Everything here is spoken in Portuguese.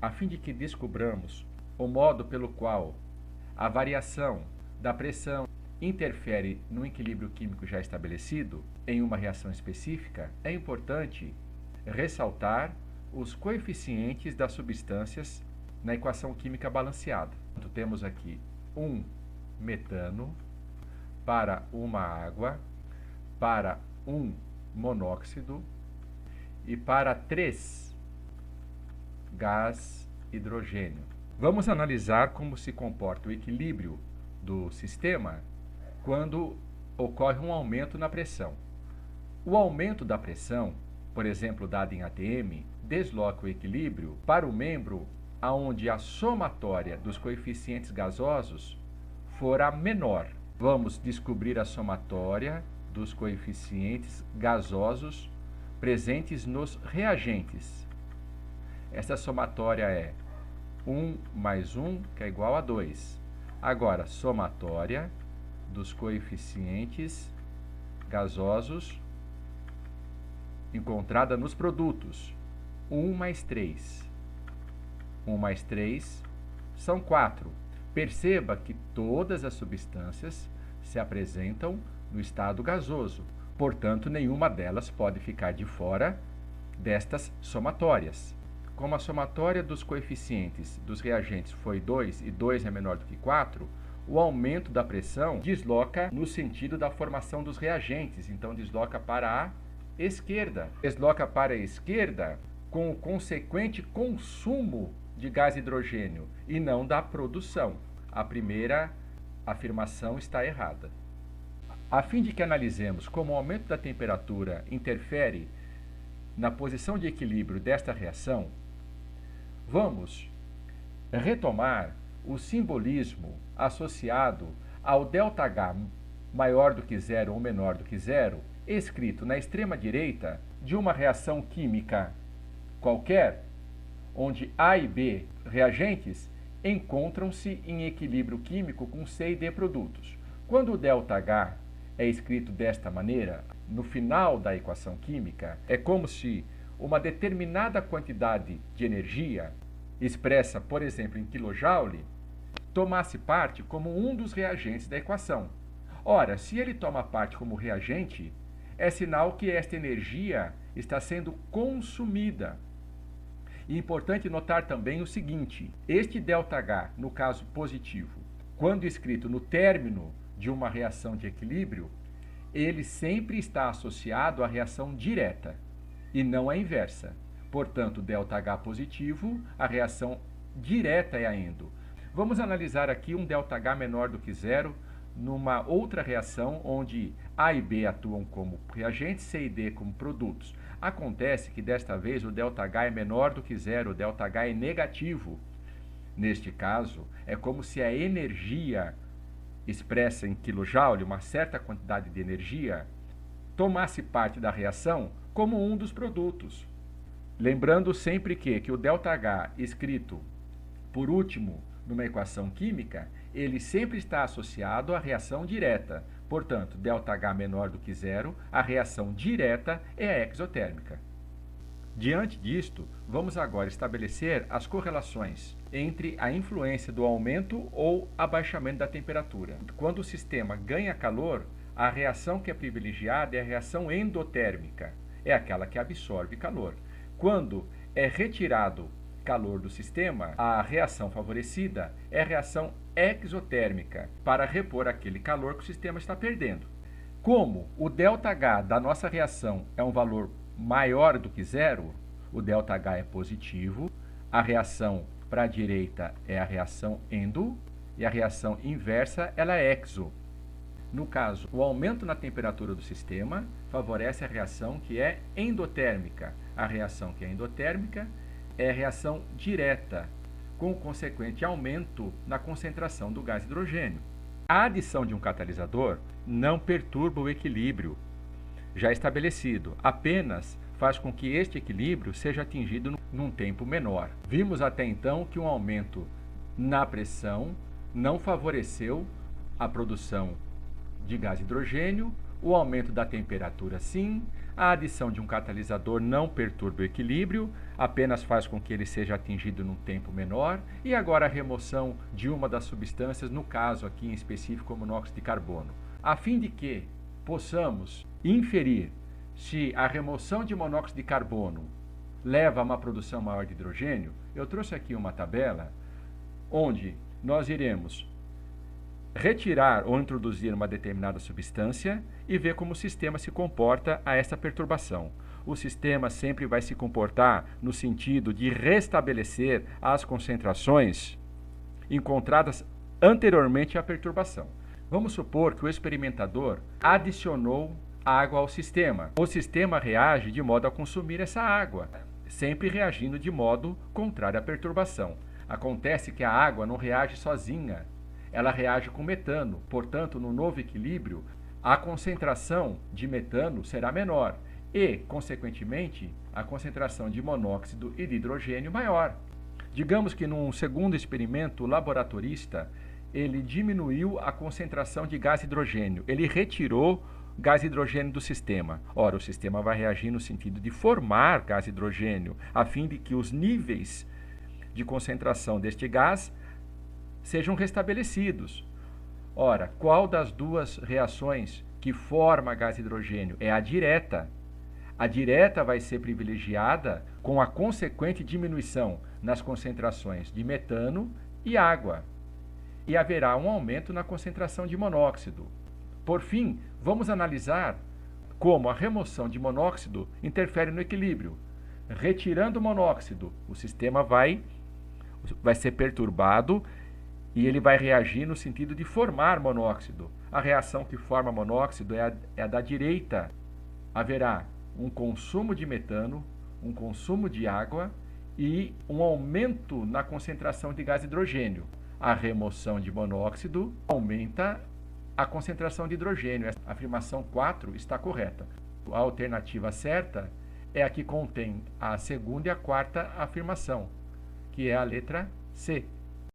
a fim de que descubramos o modo pelo qual a variação da pressão interfere no equilíbrio químico já estabelecido em uma reação específica, é importante ressaltar os coeficientes das substâncias na equação química balanceada. Então, temos aqui um metano para uma água, para um monóxido e para 3 gás hidrogênio. Vamos analisar como se comporta o equilíbrio do sistema quando ocorre um aumento na pressão. O aumento da pressão, por exemplo, dada em atm, desloca o equilíbrio para o membro onde a somatória dos coeficientes gasosos for a menor. Vamos descobrir a somatória dos coeficientes gasosos presentes nos reagentes. Essa somatória é 1 mais 1, que é igual a 2. Agora, somatória dos coeficientes gasosos encontrada nos produtos. 1 mais 3. 1 mais 3 são 4. Perceba que todas as substâncias se apresentam no estado gasoso. Portanto, nenhuma delas pode ficar de fora destas somatórias. Como a somatória dos coeficientes dos reagentes foi 2 e 2 é menor do que 4, o aumento da pressão desloca no sentido da formação dos reagentes. Então, desloca para a esquerda. Desloca para a esquerda com o consequente consumo de gás hidrogênio e não da produção. A primeira afirmação está errada. A fim de que analisemos como o aumento da temperatura interfere na posição de equilíbrio desta reação, vamos retomar o simbolismo associado ao ΔH maior do que zero ou menor do que zero, escrito na extrema direita de uma reação química qualquer, onde A e B reagentes encontram-se em equilíbrio químico com C e D produtos. Quando o ΔH é escrito desta maneira, no final da equação química, é como se uma determinada quantidade de energia, expressa, por exemplo, em kJ, tomasse parte como um dos reagentes da equação. Ora, se ele toma parte como reagente, é sinal que esta energia está sendo consumida. E é importante notar também o seguinte: este ΔH, no caso positivo, quando escrito no término de uma reação de equilíbrio, ele sempre está associado à reação direta e não à inversa. Portanto, ΔH positivo, a reação direta é a endo. Vamos analisar aqui um ΔH menor do que zero numa outra reação onde A e B atuam como reagentes, C e D como produtos. Acontece que desta vez o ΔH é menor do que zero, o ΔH é negativo. Neste caso, é como se a energia expressa em kJ, uma certa quantidade de energia, tomasse parte da reação como um dos produtos. Lembrando sempre que o ΔH escrito por último numa equação química, ele sempre está associado à reação direta. Portanto, ΔH menor do que zero, a reação direta é a exotérmica. Diante disto, vamos agora estabelecer as correlações entre a influência do aumento ou abaixamento da temperatura. Quando o sistema ganha calor, a reação que é privilegiada é a reação endotérmica, é aquela que absorve calor. Quando é retirado calor do sistema, a reação favorecida é a reação exotérmica, para repor aquele calor que o sistema está perdendo. Como o ΔH da nossa reação é um valor maior do que zero, o ΔH é positivo, a reação para a direita é a reação endo e a reação inversa ela é exo. No caso, o aumento na temperatura do sistema favorece a reação que é endotérmica. A reação que é endotérmica é a reação direta, com o consequente aumento na concentração do gás hidrogênio. A adição de um catalisador não perturba o equilíbrio já estabelecido, apenas faz com que este equilíbrio seja atingido num tempo menor. Vimos até então que um aumento na pressão não favoreceu a produção de gás hidrogênio, o aumento da temperatura sim, A adição de um catalisador não perturba o equilíbrio, apenas faz com que ele seja atingido num tempo menor. E agora a remoção de uma das substâncias, no caso aqui em específico o monóxido de carbono. A fim de que possamos inferir se a remoção de monóxido de carbono leva a uma produção maior de hidrogênio, eu trouxe aqui uma tabela onde nós iremos retirar ou introduzir uma determinada substância e ver como o sistema se comporta a essa perturbação. O sistema sempre vai se comportar no sentido de restabelecer as concentrações encontradas anteriormente à perturbação. Vamos supor que o experimentador adicionou água ao sistema. O sistema reage de modo a consumir essa água, sempre reagindo de modo contrário à perturbação. Acontece que a água não reage sozinha, ela reage com metano. Portanto, no novo equilíbrio, a concentração de metano será menor e, consequentemente, a concentração de monóxido e de hidrogênio maior. Digamos que num segundo experimento, o laboratorista ele diminuiu a concentração de gás hidrogênio, ele retirou gás hidrogênio do sistema. Ora, o sistema vai reagir no sentido de formar gás hidrogênio, a fim de que os níveis de concentração deste gás sejam restabelecidos. Ora, qual das duas reações que forma gás hidrogênio? É a direta. A direta vai ser privilegiada com a consequente diminuição nas concentrações de metano e água. E haverá um aumento na concentração de monóxido. Por fim, vamos analisar como a remoção de monóxido interfere no equilíbrio. Retirando o monóxido, o sistema vai ser perturbado e ele vai reagir no sentido de formar monóxido. A reação que forma monóxido é a da direita. Haverá um consumo de metano, um consumo de água e um aumento na concentração de gás hidrogênio. A remoção de monóxido aumenta a concentração de hidrogênio. A afirmação 4 está correta. A alternativa certa é a que contém a segunda e a quarta afirmação, que é a letra C.